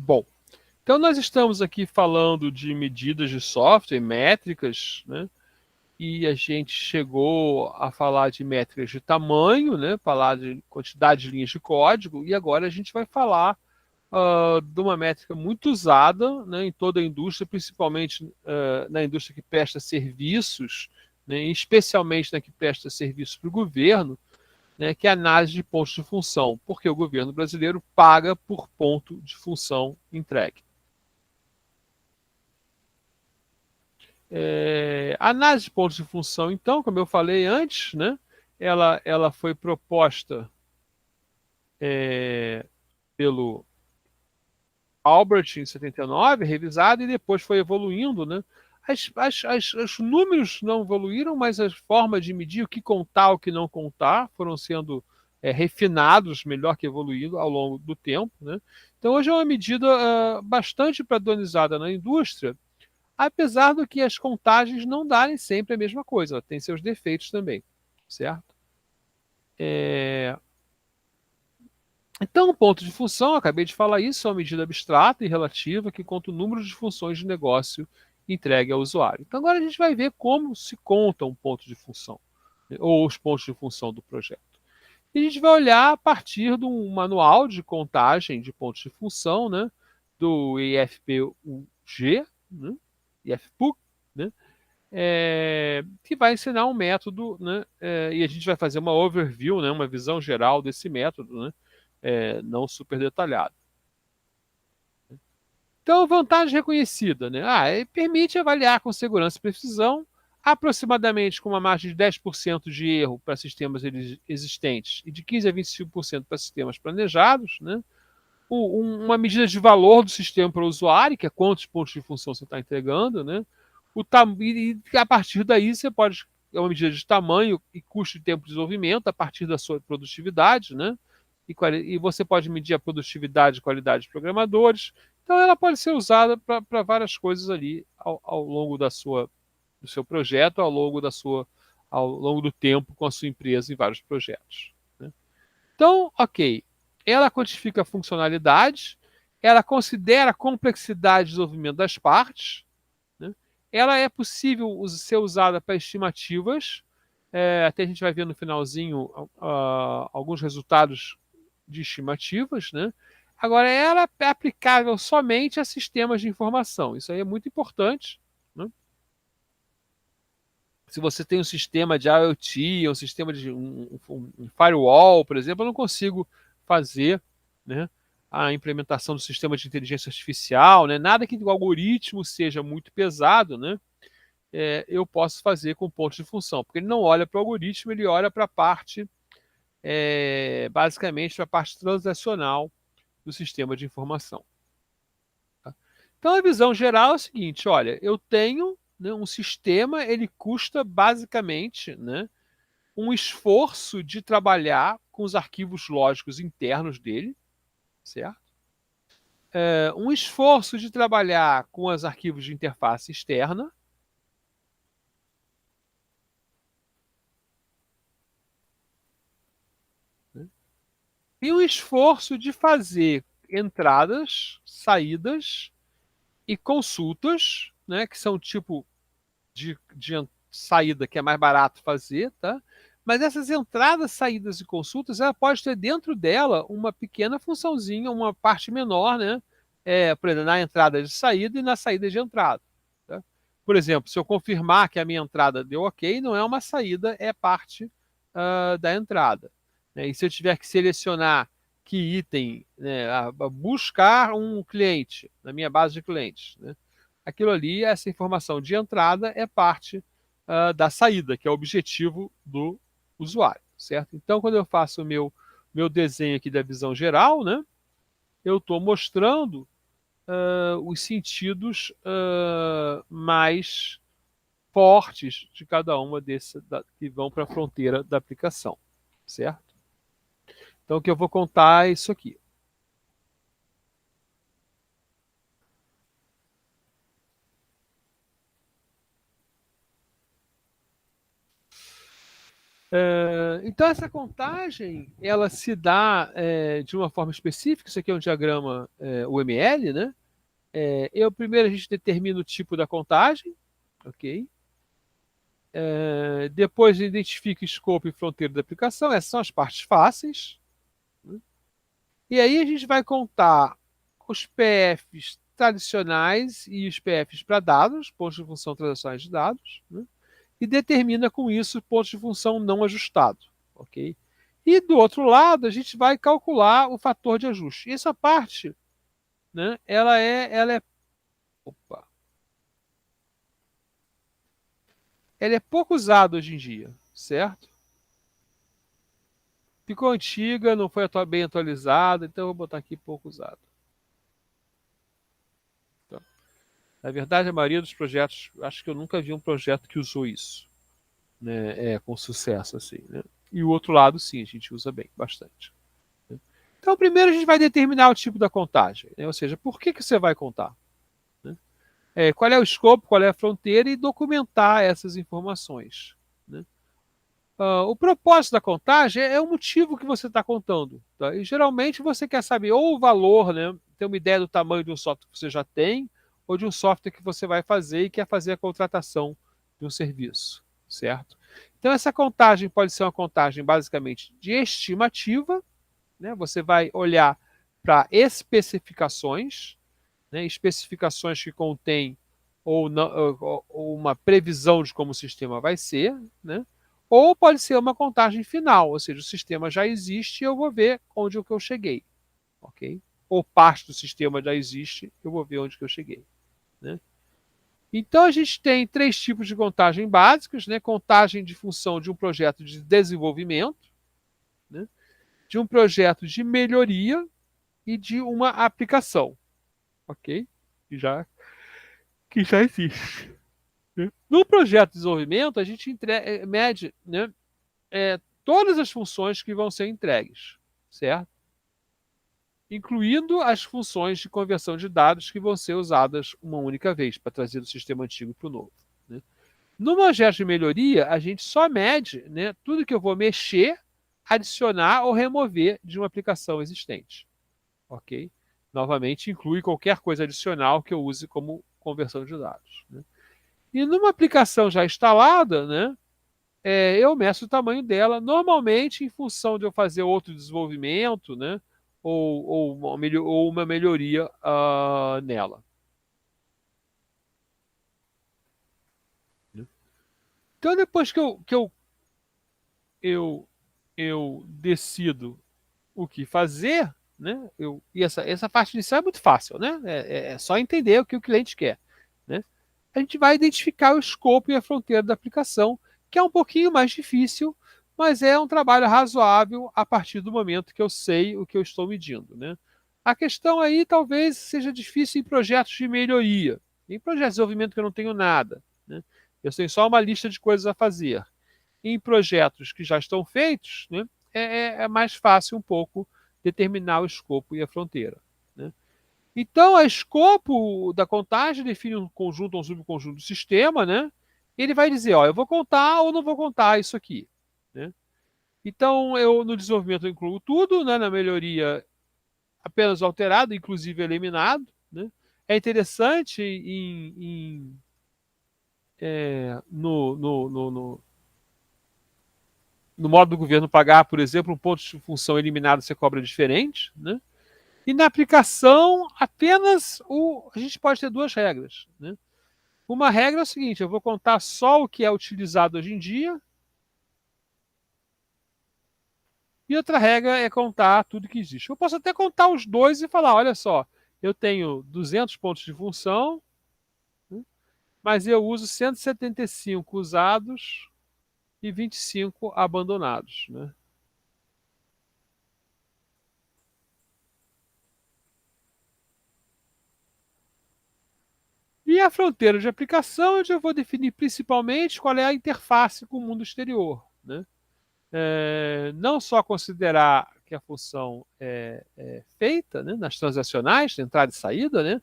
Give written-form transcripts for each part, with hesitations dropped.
Bom, então nós estamos aqui falando de medidas de software, métricas, né? E a gente chegou a falar de métricas de tamanho, né? Falar de quantidade de linhas de código, e agora a gente vai falar de uma métrica muito usada, né, em toda a indústria, principalmente na indústria que presta serviços, né, especialmente na que presta serviços para o governo, né, que é a análise de pontos de função, porque o governo brasileiro paga por ponto de função entregue. A análise de pontos de função, então, como eu falei antes, né, ela foi proposta pelo Albert em 79, revisada, e depois foi evoluindo, né? Os números não evoluíram, mas as formas de medir o que contar, o que não contar, foram sendo refinados, melhor que evoluindo ao longo do tempo, né? Então hoje é uma medida bastante padronizada na indústria, apesar do que as contagens não darem sempre a mesma coisa, ela tem seus defeitos também, certo? É, Então, o ponto de função, acabei de falar isso, é uma medida abstrata e relativa que conta o número de funções de negócio entregue ao usuário. Então, agora a gente vai ver como se conta um ponto de função, né, ou os pontos de função do projeto. E a gente vai olhar a partir de um manual de contagem de pontos de função, né, do IFPUG, né, IFPUG, né, que vai ensinar um método, né, e a gente vai fazer uma overview, né, uma visão geral desse método, né, não super detalhado. Então, vantagem reconhecida, né? Permite avaliar com segurança e precisão, aproximadamente com uma margem de 10% de erro para sistemas existentes e de 15 a 25% para sistemas planejados, né? Uma medida de valor do sistema para o usuário, que é quantos pontos de função você está entregando, né? E a partir daí você pode, é uma medida de tamanho e custo de tempo de desenvolvimento, a partir da sua produtividade, né? E você pode medir a produtividade e qualidade de programadores. Então ela pode ser usada para várias coisas ali ao longo do seu projeto, ao longo do tempo com a sua empresa em vários projetos, né? Então, ok, ela quantifica a funcionalidade, ela considera a complexidade de desenvolvimento das partes, né? Ela é possível ser usada para estimativas, até a gente vai ver no finalzinho alguns resultados de estimativas, né? Agora, ela é aplicável somente a sistemas de informação. Isso aí é muito importante, né? Se você tem um sistema de IoT, um sistema de um firewall, por exemplo, eu não consigo fazer, né, a implementação do sistema de inteligência artificial, né, nada que o algoritmo seja muito pesado, né, eu posso fazer com pontos de função, porque ele não olha para o algoritmo, ele olha para a parte, basicamente, para a parte transacional do sistema de informação. Tá? Então, a visão geral é o seguinte: olha, eu tenho, né, um sistema, ele custa basicamente, né, um esforço de trabalhar com os arquivos lógicos internos dele, certo? Um esforço de trabalhar com os arquivos de interface externa, né? E um esforço de fazer entradas, saídas e consultas, né, que são tipo de saída que é mais barato fazer, tá? Mas essas entradas, saídas e consultas, ela pode ter dentro dela uma pequena funçãozinha, uma parte menor, né? Por exemplo, na entrada de saída e na saída de entrada. Tá? Por exemplo, se eu confirmar que a minha entrada deu ok, não é uma saída, é parte da entrada. Né? E se eu tiver que selecionar que item, né, a buscar um cliente na minha base de clientes, né? Aquilo ali, essa informação de entrada é parte da saída, que é o objetivo do usuário, certo? Então, quando eu faço o meu desenho aqui da visão geral, né, eu estou mostrando os sentidos mais fortes de cada uma desses que vão para a fronteira da aplicação, certo? Então, o que eu vou contar é isso aqui. Então, essa contagem, ela se dá de uma forma específica. Isso aqui é um diagrama UML, né? Primeiro a gente determina o tipo da contagem, ok? Depois identifica escopo e fronteira da aplicação. Essas são as partes fáceis, né? E aí a gente vai contar os PFs tradicionais e os PFs para dados, pontos de função transacionais de dados, né? E determina com isso pontos de função não ajustado, ok? E do outro lado, a gente vai calcular o fator de ajuste. Essa parte, né, opa, ela é pouco usada hoje em dia, certo? Ficou antiga, não foi bem atualizada, então eu vou botar aqui pouco usado. Então, na verdade, a maioria dos projetos, acho que eu nunca vi um projeto que usou isso, né, com sucesso assim, né? E o outro lado, sim, a gente usa bem, bastante. Então, primeiro a gente vai determinar o tipo da contagem, né? Ou seja, por que você vai contar, né? Qual é o escopo, qual é a fronteira e documentar essas informações, né? O propósito da contagem é o motivo que você está contando. Tá? E geralmente você quer saber ou o valor, né, ter uma ideia do tamanho de um software que você já tem, ou de um software que você vai fazer e quer fazer a contratação de um serviço, certo? Então essa contagem pode ser uma contagem basicamente de estimativa, né? Você vai olhar para especificações, né? Especificações que contêm ou, não, ou uma previsão de como o sistema vai ser, né? Ou pode ser uma contagem final, ou seja, o sistema já existe e eu vou ver onde é que eu cheguei, ok? Ou parte do sistema já existe, eu vou ver onde que eu cheguei, né? Então a gente tem três tipos de contagem básicos, né? Contagem de função de um projeto de desenvolvimento, né? De um projeto de melhoria e de uma aplicação, ok? Que já existe. Né? No projeto de desenvolvimento, a gente mede, né, todas as funções que vão ser entregues, certo? Incluindo as funções de conversão de dados que vão ser usadas uma única vez para trazer do sistema antigo para o novo. Né? No projeto de melhoria, a gente só mede, né, tudo que eu vou mexer, adicionar ou remover de uma aplicação existente. Ok? Novamente, inclui qualquer coisa adicional que eu use como conversão de dados. Né? E numa aplicação já instalada, né, eu meço o tamanho dela, normalmente em função de eu fazer outro desenvolvimento, né, ou uma melhoria nela. Né? Então, depois eu, eu decido o que fazer, né, e essa parte inicial é muito fácil, né? É só entender o que o cliente quer. Né? A gente vai identificar o escopo e a fronteira da aplicação, que é um pouquinho mais difícil, mas é um trabalho razoável a partir do momento que eu sei o que eu estou medindo. Né? A questão aí talvez seja difícil em projetos de melhoria, em projetos de desenvolvimento que eu não tenho nada. Né? Eu tenho só uma lista de coisas a fazer. Em projetos que já estão feitos, né, é mais fácil um pouco determinar o escopo e a fronteira. Né? Então, o escopo da contagem define um conjunto ou um subconjunto do sistema, né? Ele vai dizer, ó, eu vou contar ou não vou contar isso aqui. Né? Então, no desenvolvimento eu incluo tudo, né? Na melhoria apenas alterado, inclusive eliminado. Né? É interessante no modo do governo pagar, por exemplo, um ponto de função eliminado você cobra diferente. Né? E na aplicação, a gente pode ter duas regras. Né? Uma regra é o seguinte: eu vou contar só o que é utilizado hoje em dia. E outra regra é contar tudo que existe. Eu posso até contar os dois e falar: olha só, eu tenho 200 pontos de função, né, mas eu uso 175 usados e 25 abandonados. Né? E a fronteira de aplicação, eu já vou definir principalmente qual é a interface com o mundo exterior. Né? Não só considerar que a função é feita, né, nas transacionais, entrada e saída, né,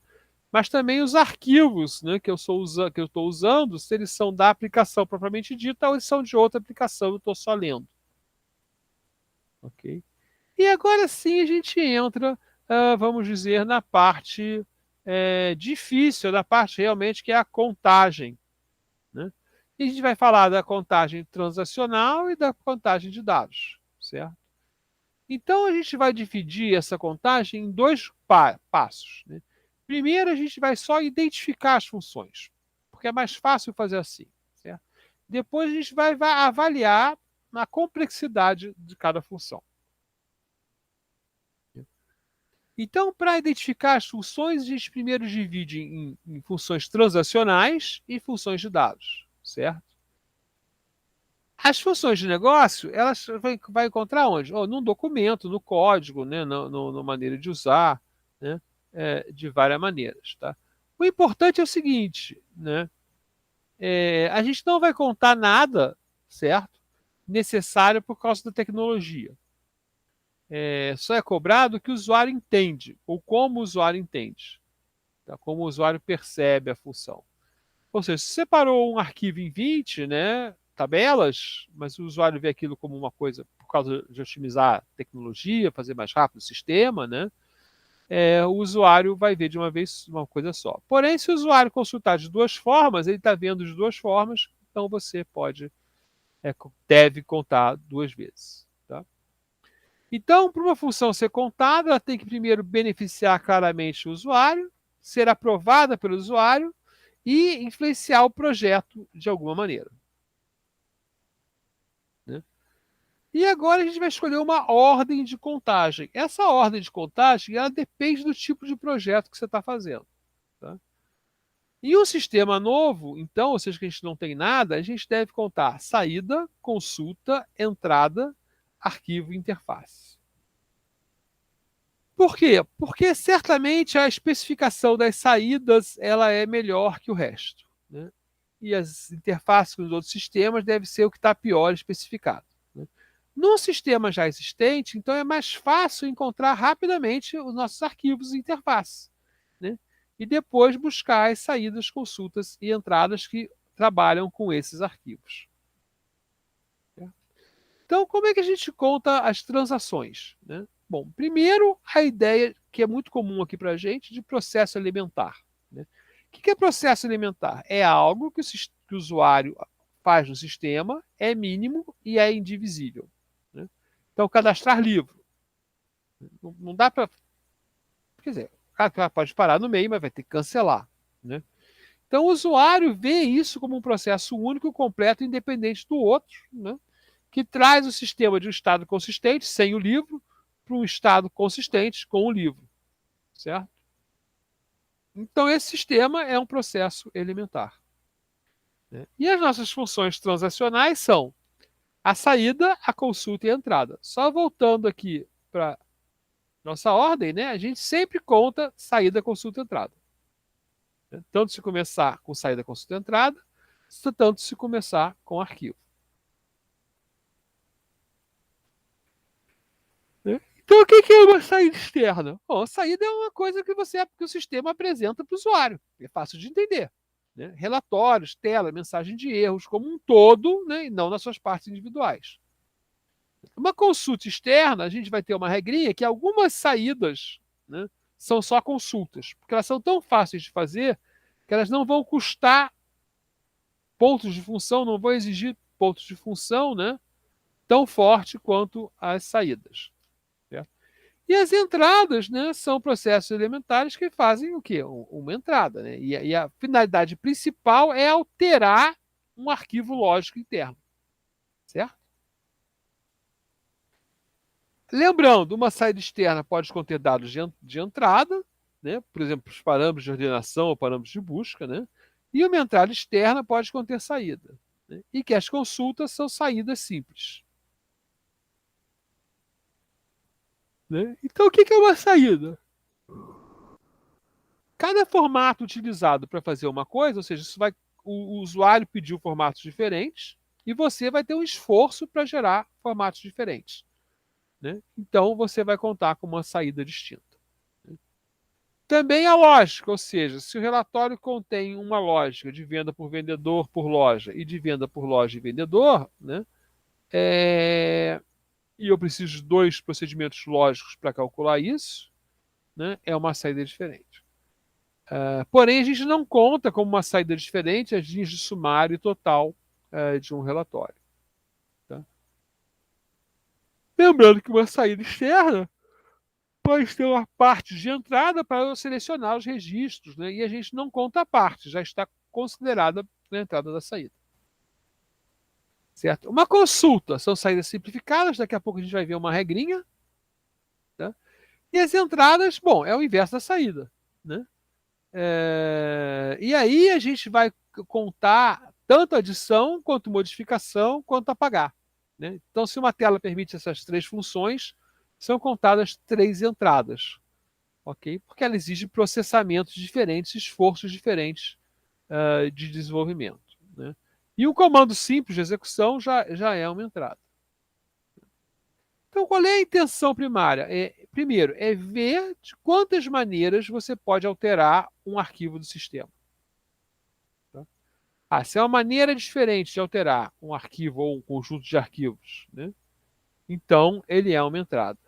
mas também os arquivos, né, que eu estou usando, se eles são da aplicação propriamente dita ou eles são de outra aplicação, eu estou só lendo. Ok? E agora sim a gente entra, vamos dizer, na parte difícil, na parte realmente que é a contagem. Né? E a gente vai falar da contagem transacional e da contagem de dados, certo? Então a gente vai dividir essa contagem em dois passos. Né? Primeiro a gente vai só identificar as funções, porque é mais fácil fazer assim, certo? Depois a gente vai avaliar a complexidade de cada função. Então, para identificar as funções, a gente primeiro divide em funções transacionais e funções de dados, certo? As funções de negócio, elas vai encontrar onde? Oh, num documento, no código, né? Na maneira de usar, né? De várias maneiras. Tá? O importante é o seguinte, né? A gente não vai contar nada, certo? Necessário por causa da tecnologia. Só é cobrado o que o usuário entende, ou como o usuário entende, tá? Como o usuário percebe a função. Ou seja, se você separou um arquivo em 20, né, tabelas, mas o usuário vê aquilo como uma coisa por causa de otimizar a tecnologia, fazer mais rápido o sistema, né, o usuário vai ver de uma vez uma coisa só. Porém, se o usuário consultar de duas formas, ele está vendo de duas formas, então você deve contar duas vezes. Tá? Então, para uma função ser contada, ela tem que primeiro beneficiar claramente o usuário, ser aprovada pelo usuário e influenciar o projeto de alguma maneira. Né? E agora a gente vai escolher uma ordem de contagem. Essa ordem de contagem ela depende do tipo de projeto que você está fazendo. Tá? Em um sistema novo, então, ou seja, que a gente não tem nada, a gente deve contar saída, consulta, entrada, arquivo e interface. Por quê? Porque certamente a especificação das saídas ela é melhor que o resto. Né? E as interfaces com os outros sistemas deve ser o que está pior especificado. Né? No sistema já existente, então é mais fácil encontrar rapidamente os nossos arquivos e interface. Né? E depois buscar as saídas, consultas e entradas que trabalham com esses arquivos. Então, como é que a gente conta as transações? Né? Bom, primeiro, a ideia que é muito comum aqui para a gente de processo elementar. Né? O que é processo elementar? É algo que o usuário faz no sistema, é mínimo e é indivisível. Né? Então, cadastrar livro. Não dá para. Quer dizer, o cara pode parar no meio, mas vai ter que cancelar. Né? Então, o usuário vê isso como um processo único, completo, independente do outro, né? Que traz o sistema de um estado consistente, sem o livro, para um estado consistente com o livro. Certo? Então, esse sistema é um processo elementar. Né? E as nossas funções transacionais são a saída, a consulta e a entrada. Só voltando aqui para nossa ordem, né? A gente sempre conta saída, consulta e entrada. Né? Tanto se começar com saída, consulta e entrada, tanto se começar com arquivo. Né? Então, o que é uma saída externa? Bom, a saída é uma coisa que o sistema apresenta para o usuário. É fácil de entender. Né? Relatórios, tela, mensagem de erros, como um todo, né? E não nas suas partes individuais. Uma consulta externa, a gente vai ter uma regrinha que algumas saídas, né, são só consultas, porque elas são tão fáceis de fazer que elas não vão custar pontos de função, não vão exigir pontos de função, né, tão forte quanto as saídas. Certo? E as entradas, né, são processos elementares que fazem o quê? Uma entrada. Né? E a finalidade principal é alterar um arquivo lógico interno. Certo? Lembrando, uma saída externa pode conter dados de entrada, né? Por exemplo, os parâmetros de ordenação ou parâmetros de busca, né? E uma entrada externa pode conter saída. Né? E que as consultas são saídas simples. Né? Então, o que é uma saída? Cada formato utilizado para fazer uma coisa, ou seja, o usuário pediu formatos diferentes e você vai ter um esforço para gerar formatos diferentes. Né? Então, você vai contar com uma saída distinta. também a lógica, ou seja, se o relatório contém uma lógica de venda por vendedor por loja e de venda por loja e vendedor, né, e eu preciso de dois procedimentos lógicos para calcular isso, né, é uma saída diferente. Porém, a gente não conta como uma saída diferente as linhas de sumário total de um relatório. Tá? Lembrando que uma saída externa pode ter uma parte de entrada para eu selecionar os registros, né? E a gente não conta a parte, já está considerada na entrada da saída. Certo? Uma consulta são saídas simplificadas, daqui a pouco a gente vai ver uma regrinha. Tá? E as entradas, bom, é o inverso da saída. Né? E aí a gente vai contar tanto adição, quanto modificação, quanto apagar. Né? Então, se uma tela permite essas três funções, são contadas três entradas. Ok? Porque ela exige processamentos diferentes, esforços diferentes de desenvolvimento. Né? E o comando simples de execução já é uma entrada. Então, qual é a intenção primária? Primeiro, é ver de quantas maneiras você pode alterar um arquivo do sistema. Tá? Se é uma maneira diferente de alterar um arquivo ou um conjunto de arquivos, né? Então ele é uma entrada.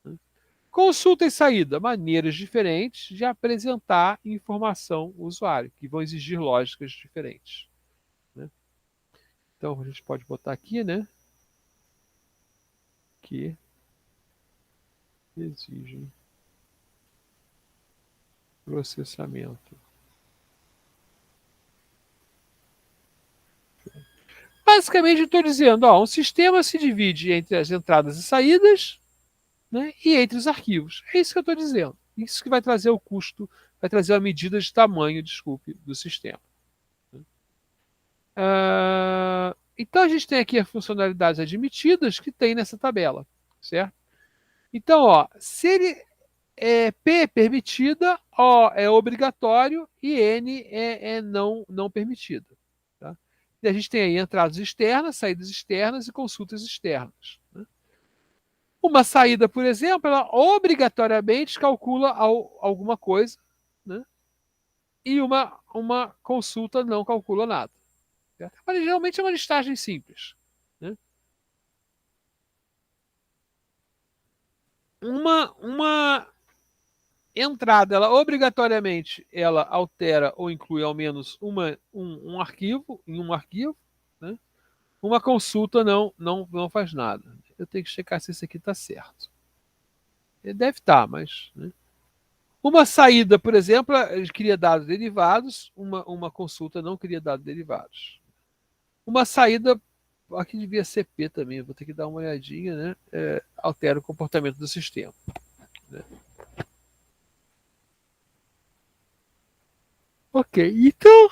Né? Consulta e saída, maneiras diferentes de apresentar informação ao usuário, que vão exigir lógicas diferentes. Né? Então a gente pode botar aqui, né? Que exigem processamento. Basicamente, eu estou dizendo, um sistema se divide entre as entradas e saídas, né, e entre os arquivos. É isso que eu estou dizendo. Isso que vai trazer o custo, vai trazer a medida de tamanho, desculpe, do sistema. Então, a gente tem aqui as funcionalidades admitidas que tem nessa tabela, certo? Então, se ele P é permitida, O é obrigatório e N é não permitida. Tá? E a gente tem aí entradas externas, saídas externas e consultas externas. Né? Uma saída, por exemplo, ela obrigatoriamente calcula alguma coisa, né? E uma consulta não calcula nada. Certo? Mas geralmente é uma listagem simples. Né? Uma entrada, ela obrigatoriamente ela altera ou inclui ao menos um arquivo em um arquivo. Né? Uma consulta não faz nada. Eu tenho que checar se esse aqui está certo. Ele deve estar, mas... Né? Uma saída, por exemplo, cria dados derivados, uma consulta não cria dados derivados. Uma saída, aqui devia ser P também, vou ter que dar uma olhadinha, né? Altera o comportamento do sistema. Né? Ok, então,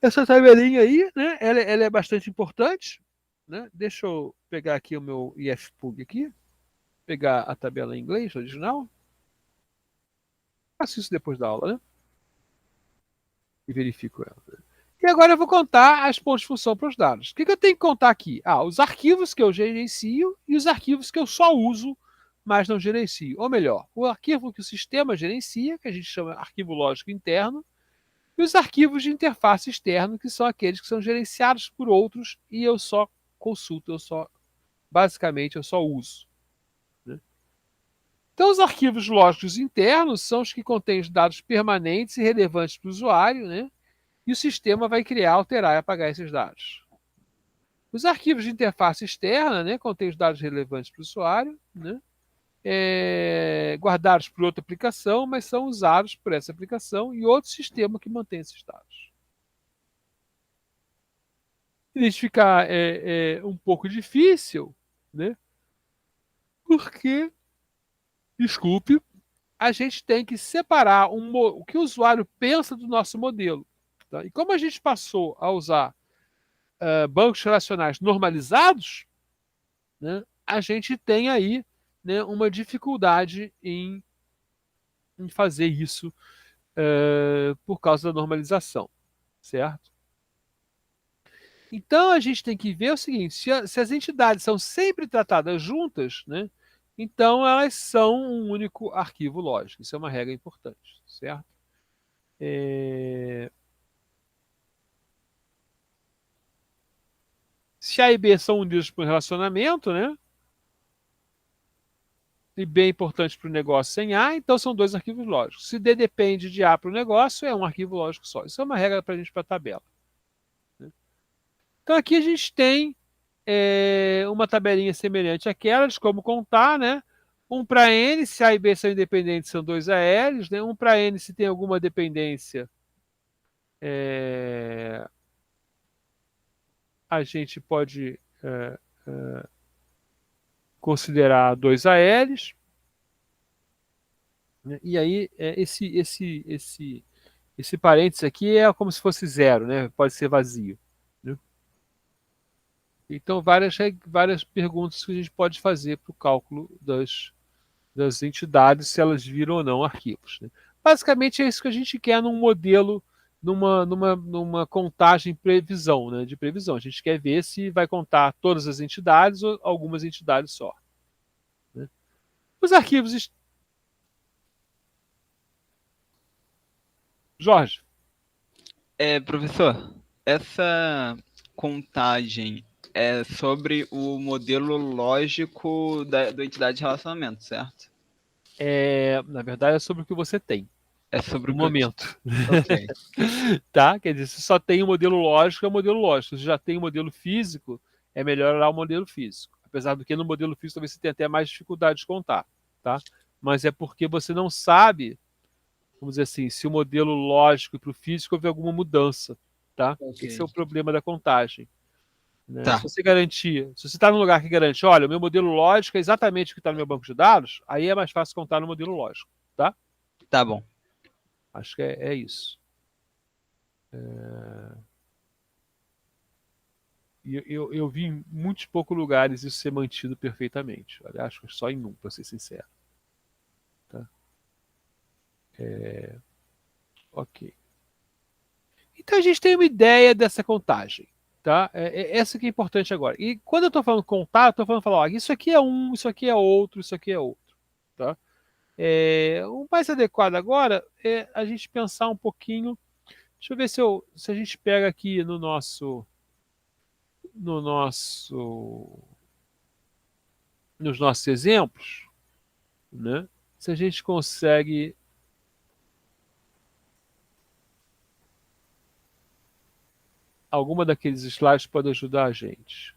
essa tabelinha aí, né? Ela é bastante importante. Né? Deixa eu pegar aqui o meu IFPUG aqui, pegar a tabela em inglês original. Faço isso depois da aula, né? E verifico ela. E agora eu vou contar as pontos de função para os dados. O que eu tenho que contar aqui? Os arquivos que eu gerencio e os arquivos que eu só uso, mas não gerencio. Ou melhor, o arquivo que o sistema gerencia, que a gente chama de arquivo lógico interno, e os arquivos de interface externo, que são aqueles que são gerenciados por outros e eu só consulto, basicamente, eu só uso. Né? Então, os arquivos lógicos internos são os que contêm os dados permanentes e relevantes para o usuário, né? E o sistema vai criar, alterar e apagar esses dados. Os arquivos de interface externa, né, contêm os dados relevantes para o usuário, né, guardados por outra aplicação, mas são usados por essa aplicação e outro sistema que mantém esses dados. Identificar é um pouco difícil, né, porque, desculpe, a gente tem que separar o que o usuário pensa do nosso modelo. Tá? E como a gente passou a usar bancos relacionais normalizados, né, a gente tem aí, né, uma dificuldade em fazer isso por causa da normalização, certo? Então a gente tem que ver o seguinte: se as entidades são sempre tratadas juntas, né, Então, elas são um único arquivo lógico. Isso é uma regra importante, certo? Se A e B são unidos por um relacionamento, né? E B é importante para o negócio sem A, então são dois arquivos lógicos. Se D depende de A para o negócio, é um arquivo lógico só. Isso é uma regra para a gente para a tabela. Né? Então aqui a gente tem uma tabelinha semelhante àquela de como contar, né? Um para N, se A e B são independentes, são dois ALs, né? Um para N, se tem alguma dependência, é, a gente pode considerar dois ALs, né? E aí esse parênteses aqui é como se fosse zero, né? Pode ser vazio. Né? Então, várias perguntas que a gente pode fazer para o cálculo das entidades, se elas viram ou não arquivos. Né? Basicamente, é isso que a gente quer num modelo, numa contagem previsão, né? De previsão. A gente quer ver se vai contar todas as entidades ou algumas entidades só. Né? Os arquivos. Jorge. Professor, essa contagem é sobre o modelo lógico da entidade de relacionamento, certo? Na verdade, é sobre o que você tem É sobre no o que eu... momento. Ok. Tá? Quer dizer, se só tem um modelo lógico, é um modelo lógico. Se já tem um modelo físico, é melhor olhar o modelo físico. Apesar do que no modelo físico talvez você tenha até mais dificuldade de contar. Tá? Mas é porque você não sabe, vamos dizer assim, se o modelo lógico para o físico houve alguma mudança. Tá? Esse é o Ok. problema da contagem. Né? Se Tá, você garantir, se você está num lugar que garante, olha, o meu modelo lógico é exatamente o que está no meu banco de dados, aí é mais fácil contar no modelo lógico. Tá? tá bom. Acho que é isso. E eu vi em muitos poucos lugares isso ser mantido perfeitamente. Olha, acho que só em um, para ser sincero. Tá? Ok. Então a gente tem uma ideia dessa contagem. Tá? Essa que é importante agora. E quando eu estou falando contar, eu estou falando, falar, ó, isso aqui é um, isso aqui é outro, isso aqui é outro. Tá? O mais adequado agora é a gente pensar um pouquinho. Deixa eu ver se a gente pega aqui no nosso, nos nossos exemplos, né? Se a gente consegue alguma daqueles slides pode ajudar a gente.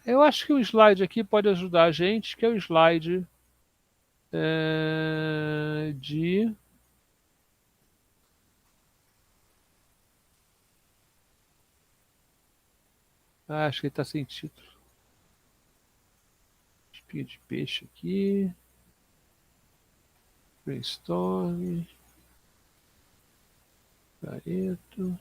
Eu acho que um slide aqui pode ajudar a gente, que é o slide de. Acho que ele está sem título. Espinha de peixe aqui. Brainstorm. Pareto.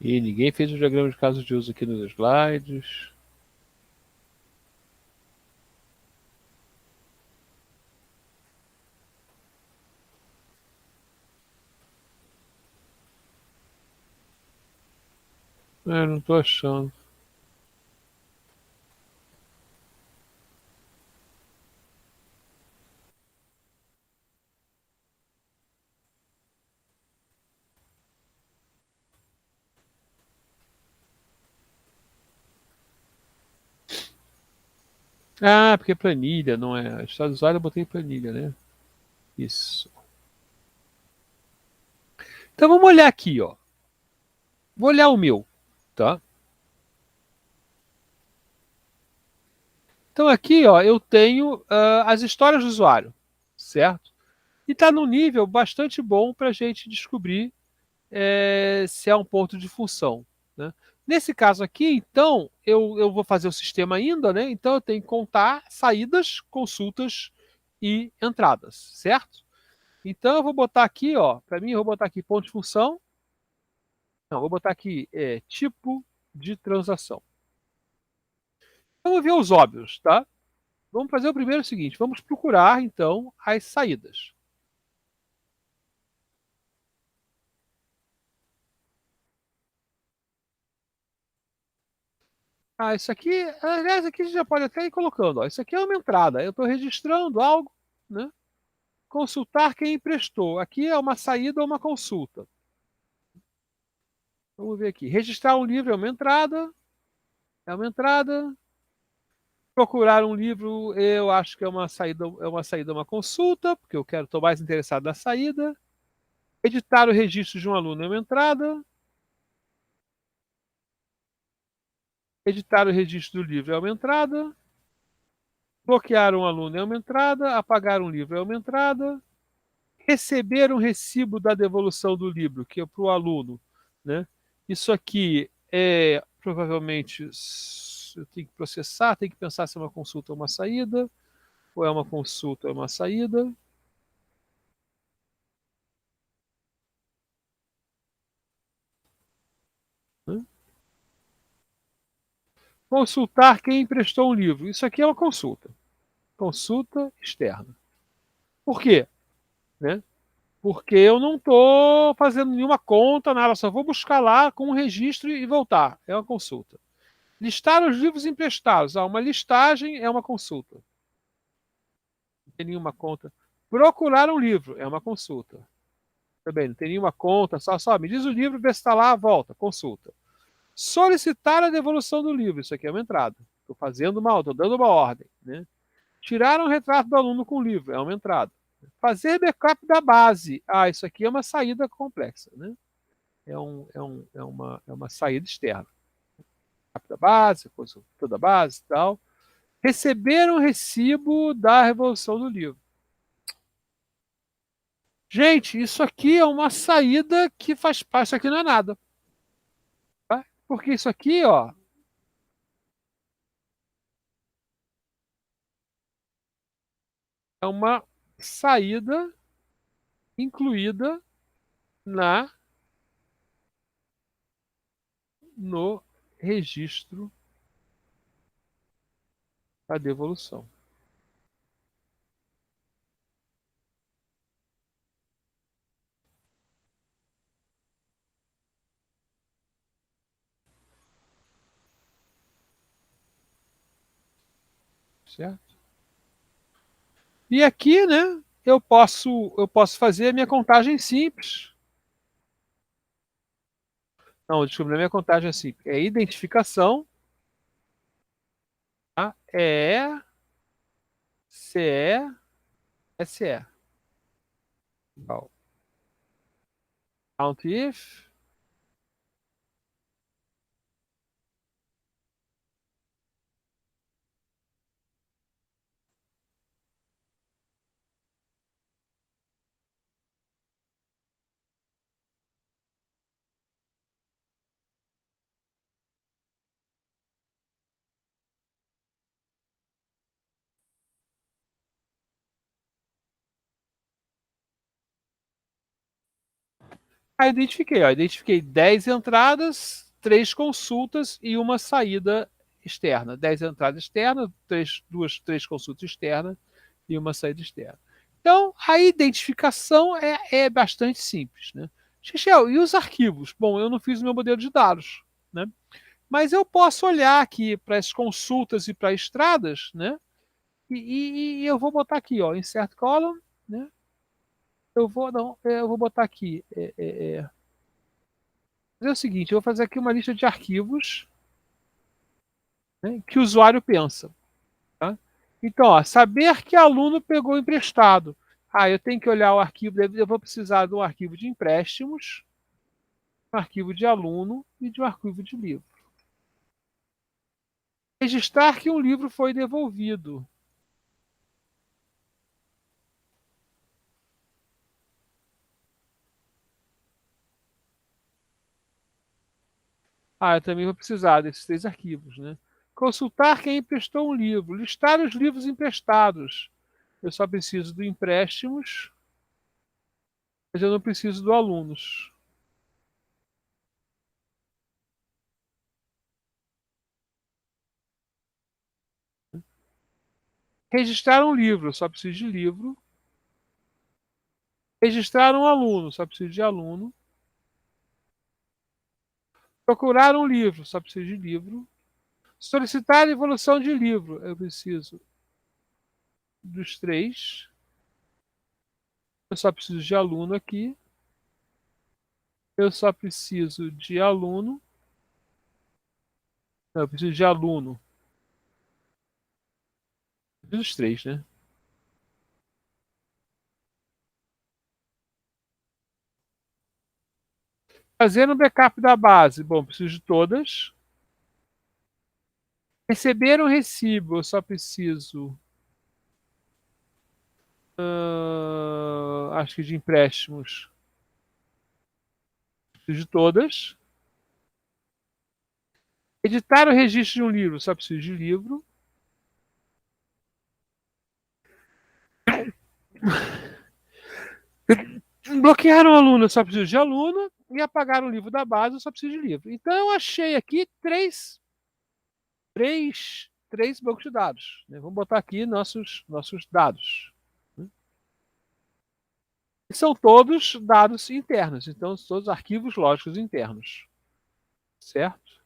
E ninguém fez o diagrama de caso de uso aqui nos slides. Não estou achando. Porque é planilha, não é? Estado do usuário eu botei planilha, né? Isso. Então vamos olhar aqui, ó. Vou olhar o meu, tá? Então aqui, ó, eu tenho as histórias do usuário, certo? E está num nível bastante bom para a gente descobrir se é um ponto de função. Né? Nesse caso aqui, então, eu vou fazer o sistema ainda, né? Então eu tenho que contar saídas, consultas e entradas, certo? Então eu vou botar aqui, ó, para mim eu vou botar aqui ponto de função. Não, vou botar aqui tipo de transação. Vamos ver os óbvios, tá? Vamos fazer o primeiro seguinte: vamos procurar, então, as saídas. Ah, isso aqui, aliás, aqui a gente já pode até ir colocando. Ó, isso aqui é uma entrada. Eu estou registrando algo, né? Consultar quem emprestou. Aqui é uma saída ou uma consulta. Vamos ver aqui. Registrar um livro é uma entrada. É uma entrada. Procurar um livro, eu acho que é uma consulta, porque eu quero, estou mais interessado na saída. Editar o registro de um aluno é uma entrada. Editar o registro do livro é uma entrada. Bloquear um aluno é uma entrada. Apagar um livro é uma entrada. Receber um recibo da devolução do livro, que é para o aluno, né? Isso aqui é provavelmente eu tenho que processar, tenho que pensar se é uma consulta ou uma saída, ou é uma consulta ou é uma saída. Né? Consultar quem emprestou um livro. Isso aqui é uma consulta. Consulta externa. Por quê? Né? Porque eu não estou fazendo nenhuma conta, nada, só vou buscar lá com um registro e voltar. É uma consulta. Listar os livros emprestados. Ah, uma listagem é uma consulta. Não tem nenhuma conta. Procurar um livro é uma consulta. Também não tem nenhuma conta, só me diz o livro, vê se está lá, volta, consulta. Solicitar a devolução do livro, isso aqui é uma entrada. Estou fazendo mal, estou dando uma ordem. Né? Tirar um retrato do aluno com o livro, é uma entrada. Fazer backup da base, ah, isso aqui é uma saída complexa. Né? É uma saída externa. Backup da base, consulta da base e tal. Receber um recibo da revolução do livro. Gente, isso aqui é uma saída que faz parte. Isso aqui não é nada. Tá? Porque isso aqui, ó, é uma saída incluída na no registro da devolução. Certo? E aqui, né, eu posso fazer a minha contagem simples. Não, desculpa, a minha contagem é simples. É identificação, tá? É CE, SE. Count if. Aí identifiquei, ó, identifiquei 10 entradas, 3 consultas e uma saída externa. 10 entradas externas, três consultas externas e uma saída externa. Então, a identificação é bastante simples. Né? Chechel, e os arquivos? Bom, eu não fiz o meu modelo de dados, né? Mas eu posso olhar aqui para as consultas e para estradas, né? E eu vou botar aqui, ó, insert column, né? Eu vou botar aqui fazer o seguinte, eu vou fazer aqui uma lista de arquivos, né, que o usuário pensa. Tá? Então, ó, saber que aluno pegou emprestado. Ah, eu tenho que olhar o arquivo, eu vou precisar de um arquivo de empréstimos, um arquivo de aluno e de um arquivo de livro. Registrar que um livro foi devolvido. Ah, eu também vou precisar desses 3 arquivos. Né? Consultar quem emprestou um livro. Listar os livros emprestados. Eu só preciso do empréstimos, mas eu não preciso do alunos. Registrar um livro, só preciso de livro. Registrar um aluno, só preciso de aluno. Procurar um livro, só preciso de livro. Solicitar a evolução de livro, eu preciso dos 3. Eu só preciso de aluno aqui. Eu só preciso de aluno. Não, eu preciso de aluno. Dos 3, né? Fazer um backup da base. Bom, preciso de todas. Receber um recibo, eu só preciso. Acho que de empréstimos. Preciso de todas. Editar o registro de um livro, só preciso de livro. Bloquear um aluno, eu só preciso de aluno. E apagar um livro da base, eu só preciso de livro. Então eu achei aqui três bancos de dados, né? Vamos botar aqui nossos dados. Né? E são todos dados internos, então são todos arquivos lógicos internos. Certo?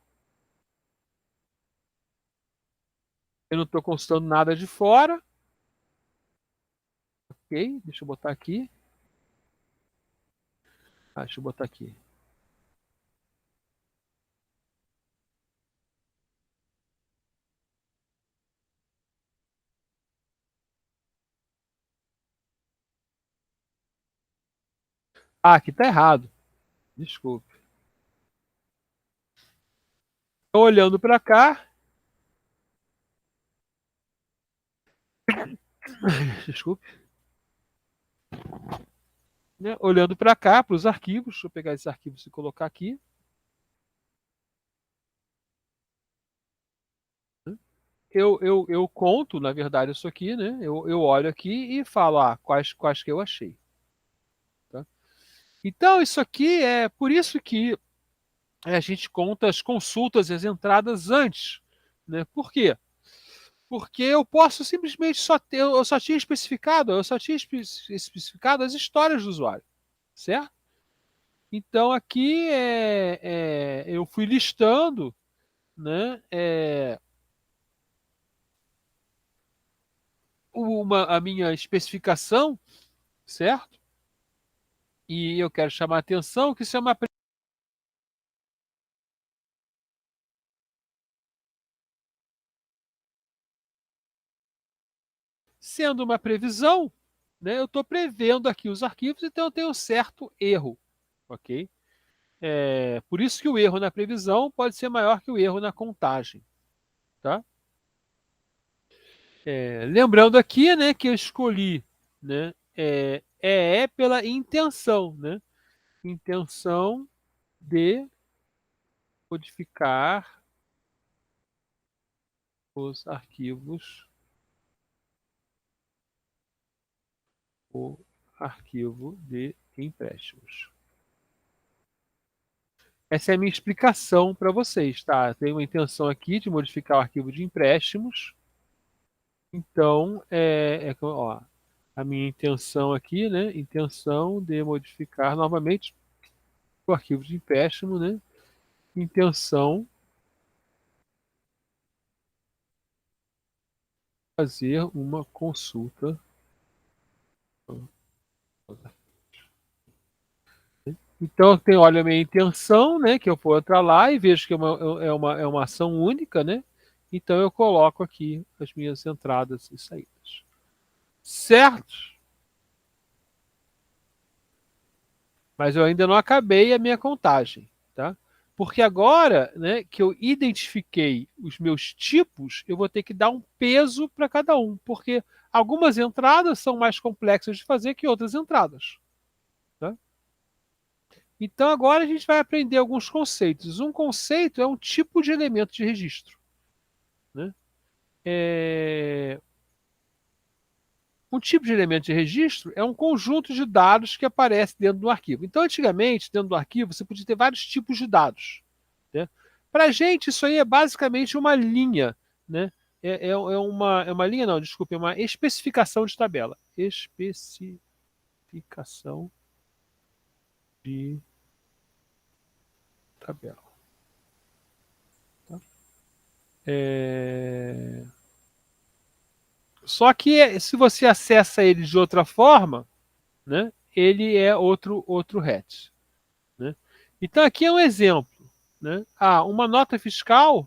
Eu não estou consultando nada de fora. Ok, deixa eu botar aqui. Deixa eu botar aqui. Aqui está errado. Desculpe. Estou olhando para cá. Desculpe. Né? Olhando para cá, para os arquivos. Deixa eu pegar esses arquivos e colocar aqui. Eu conto, na verdade, isso aqui, né? Eu olho aqui e falo, quais que eu achei. Tá? Então, isso aqui é por isso que a gente conta as consultas e as entradas antes. Né? Por quê? Porque eu posso simplesmente eu só tinha especificado as histórias do usuário, certo? Então aqui eu fui listando, né, a minha especificação, certo? E eu quero chamar a atenção que isso é sendo uma previsão, né, eu estou prevendo aqui os arquivos, então eu tenho um certo erro, ok? Por isso que o erro na previsão pode ser maior que o erro na contagem, tá? Lembrando aqui, né, que eu escolhi, né, pela intenção, né? Intenção de modificar os arquivos, o arquivo de empréstimos. Essa é a minha explicação para vocês, tá? Eu tenho uma intenção aqui de modificar o arquivo de empréstimos. Então, ó, a minha intenção aqui, né? Intenção de modificar novamente o arquivo de empréstimo, né? Intenção fazer uma consulta. Então, eu tenho, olha a minha intenção, né? Que eu vou entrar lá e vejo que é uma ação única, né? Então, eu coloco aqui as minhas entradas e saídas. Certo? Mas eu ainda não acabei a minha contagem, tá? Porque agora, né, que eu identifiquei os meus tipos, eu vou ter que dar um peso para cada um, porque algumas entradas são mais complexas de fazer que outras entradas. Tá? Então agora a gente vai aprender alguns conceitos. Um conceito é um tipo de elemento de registro. Né? Um tipo de elemento de registro é um conjunto de dados que aparece dentro do arquivo. Então, antigamente, dentro do arquivo, você podia ter vários tipos de dados. Né? Para a gente, isso aí é basicamente uma linha, né? é uma linha, não, desculpe, é uma especificação de tabela. Especificação de tabela. Tá? Só que se você acessa ele de outra forma, né, ele é outro hat. Né? Então aqui é um exemplo. Né? Uma nota fiscal,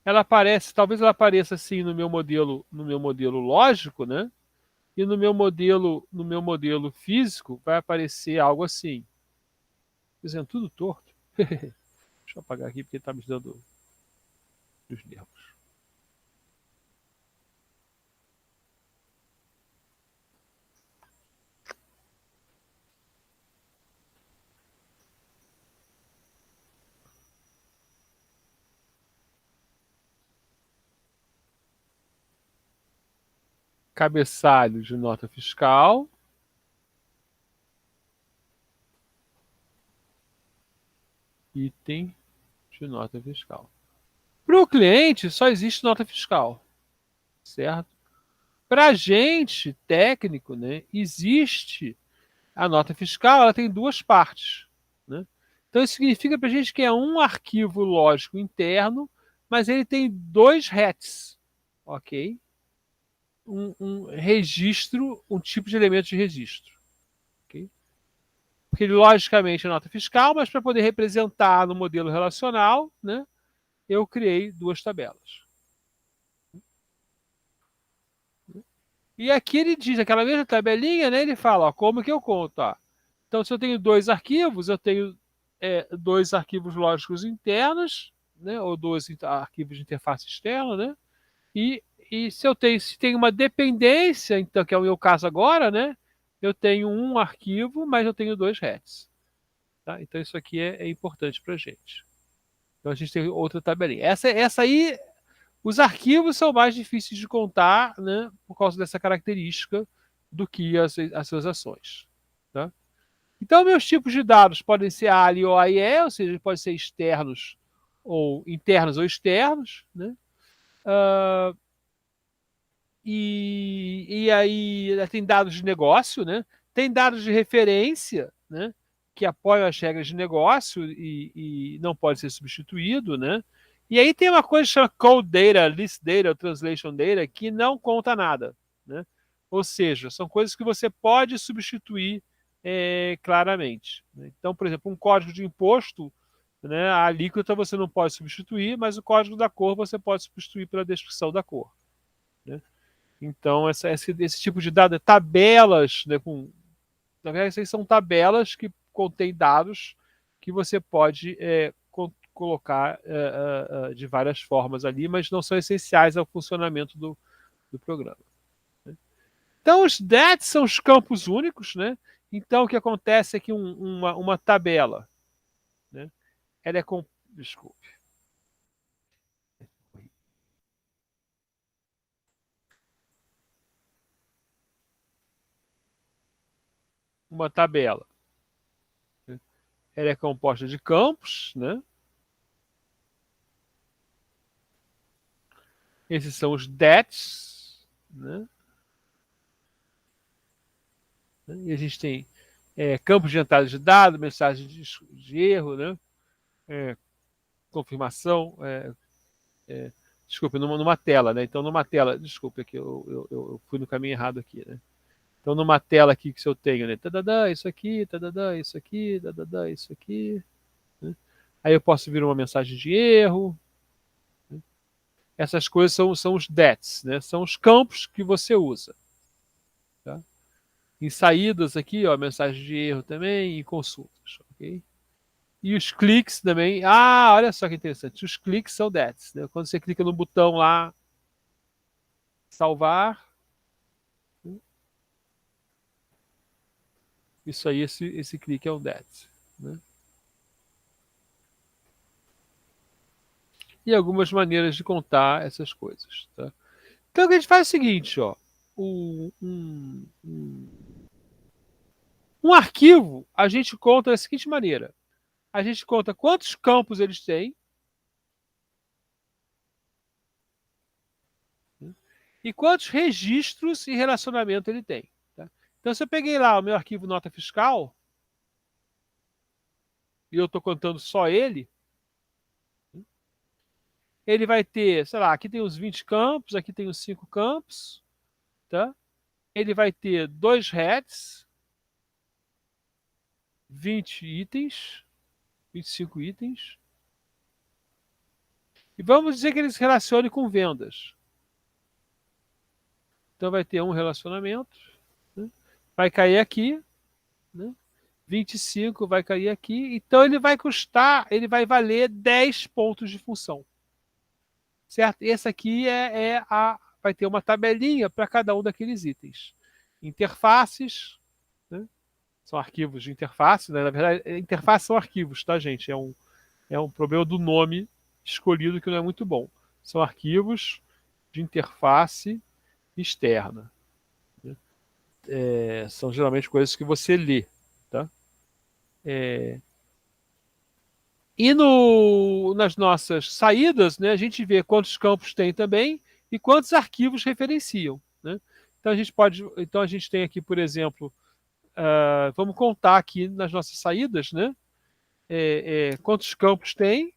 ela aparece, talvez ela apareça assim no meu modelo lógico, né? E no meu modelo físico vai aparecer algo assim. Dizendo tudo torto. Deixa eu apagar aqui porque está me dando os nervos. Cabeçalho de nota fiscal. Item de nota fiscal. Para o cliente, só existe nota fiscal. Certo? Para a gente, técnico, né, existe a nota fiscal, ela tem duas partes. Né? Então, isso significa para a gente que é um arquivo lógico interno, mas ele tem dois hats. Ok? Um registro, um tipo de elemento de registro. Okay? Porque ele, logicamente, é nota fiscal, mas para poder representar no modelo relacional, né, eu criei duas tabelas. E aqui ele diz, aquela mesma tabelinha, né, ele fala, ó, como que eu conto? Ó. Então, se eu tenho dois arquivos, eu tenho dois arquivos lógicos internos, né, ou dois arquivos de interface externa, né, e se tem uma dependência, então, que é o meu caso agora, né, eu tenho um arquivo, mas eu tenho dois hats. Tá? Então, isso aqui é importante para a gente. Então, a gente tem outra tabelinha. Essa aí, os arquivos são mais difíceis de contar, né, por causa dessa característica do que as suas ações. Tá? Então, meus tipos de dados podem ser ALI ou AIE, ou seja, podem ser externos ou internos ou externos. Né? E aí tem dados de negócio, né? Tem dados de referência, né? Que apoiam as regras de negócio e não pode ser substituído, né? E aí tem uma coisa que chama Code Data, List Data, Translation Data, que não conta nada, né? Ou seja, são coisas que você pode substituir claramente. Né? Então, por exemplo, um código de imposto, né, a alíquota você não pode substituir, mas o código da cor você pode substituir pela descrição da cor. Né? Então, esse tipo de dado, tabelas, né, na verdade, essas são tabelas que contêm dados que você pode colocar de várias formas ali, mas não são essenciais ao funcionamento do programa. Né? Então, os DATs são os campos únicos. Né? Então, o que acontece é que uma tabela, né, ela é com... Desculpe. Uma tabela. Né? Ela é composta de campos, né? Esses são os DATs, né? E a gente tem campos de entrada de dados, mensagem de erro, né? Confirmação, desculpe, numa tela, né? Então, numa tela, desculpe, aqui eu fui no caminho errado aqui, né? Então, numa tela aqui que eu tenho, né? Tadadá, isso aqui, tadadá, isso aqui, tadadá, isso aqui. Né? Aí eu posso vir uma mensagem de erro. Né? Essas coisas são os DATs, né? São os campos que você usa. Tá? Em saídas aqui, ó, mensagem de erro também, em consultas, ok? E os cliques também. Olha só que interessante. Os cliques são DATs. Né? Quando você clica no botão lá, salvar. Isso aí, esse clique é um DAT. Né? E algumas maneiras de contar essas coisas. Tá? Então, o que a gente faz é o seguinte, ó. Um arquivo, a gente conta da seguinte maneira. A gente conta quantos campos eles têm, e quantos registros e relacionamento ele tem. Tá? Então, se eu peguei lá o meu arquivo nota fiscal, e eu estou contando só ele vai ter, sei lá, aqui tem os 20 campos, aqui tem os 5 campos, tá? Ele vai ter 2 heads, 20 itens, 25 itens. E vamos dizer que ele se relacione com vendas. Então vai ter um relacionamento, né? Vai cair aqui, né? 25 vai cair aqui. Então ele vai custar, ele vai valer 10 pontos de função. Certo? Esse aqui vai ter uma tabelinha para cada um daqueles itens. Interfaces, né? São arquivos de interface, né? Na verdade, interface são arquivos, tá, gente? É um problema do nome escolhido que não é muito bom. São arquivos de interface externa. Né? São geralmente coisas que você lê. Tá? E nas nossas saídas, né, a gente vê quantos campos tem também e quantos arquivos referenciam. Né? Então a gente tem aqui, por exemplo, vamos contar aqui nas nossas saídas, né, quantos campos tem,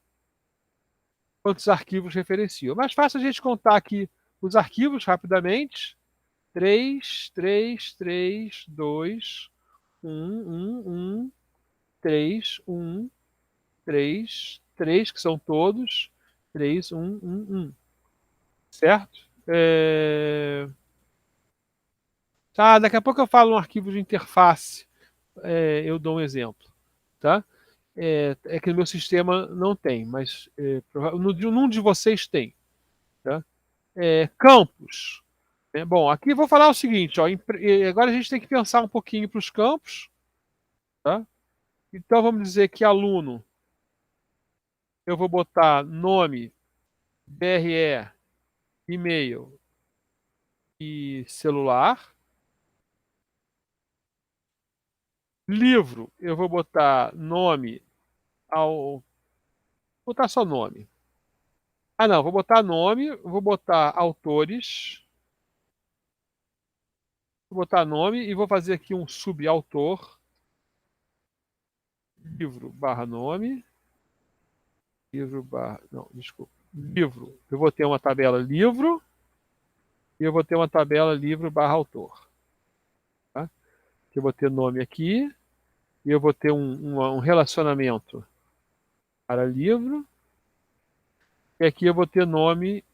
quantos arquivos referenciam. Mais fácil a gente contar aqui os arquivos rapidamente. 3, 3, 3, 2, 1, 1, 1, 3, 1, 3, 3, que são todos, 3, 1, 1, 1. Certo? Tá, daqui a pouco eu falo um arquivo de interface, eu dou um exemplo. Tá? Que no meu sistema não tem, mas num de vocês tem. Tá? Campos. Bom, aqui eu vou falar o seguinte, ó, agora a gente tem que pensar um pouquinho para os campos. Tá? Então vamos dizer que aluno, eu vou botar nome, BRE, e-mail e celular. Livro, eu vou botar nome ao. Vou botar só nome. Ah, não, vou botar nome, vou botar autores, vou botar nome e vou fazer aqui um subautor. Livro barra nome. Livro barra. Não, desculpa. Livro. Eu vou ter uma tabela livro e eu vou ter uma tabela livro barra autor. Tá? Eu vou ter nome aqui e eu vou ter um relacionamento para livro. E aqui eu vou ter nome,